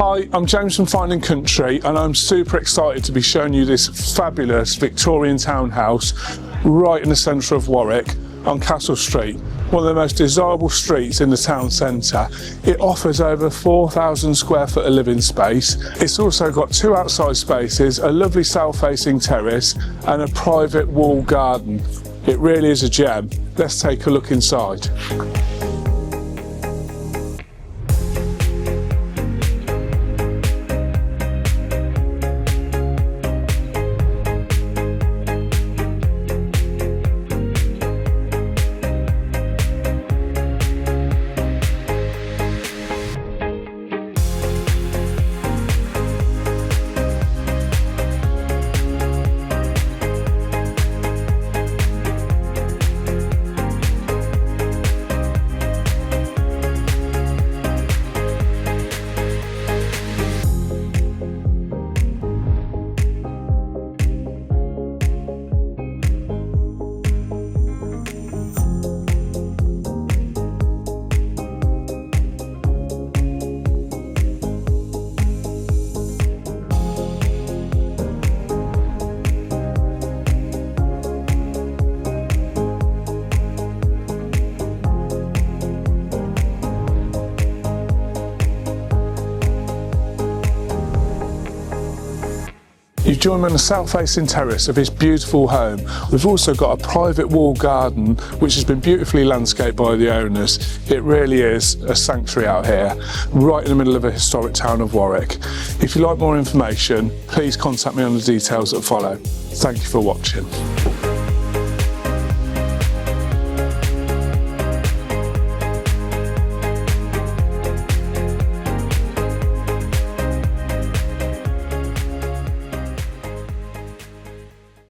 Hi, I'm James from Fine & Country and I'm super excited to be showing you this fabulous Victorian townhouse right in the centre of Warwick on Castle Street, one of the most desirable streets in the town centre. It offers over 4,000 square foot of living space. It's also got 2 outside spaces, a lovely south-facing terrace and a private wall garden. It really is a gem. Let's take a look inside. You join me on the south-facing terrace of this beautiful home. We've also got a private wall garden which has been beautifully landscaped by the owners. It really is a sanctuary out here, right in the middle of a historic town of Warwick. If you'd like more information, please contact me on the details that follow. Thank you for watching.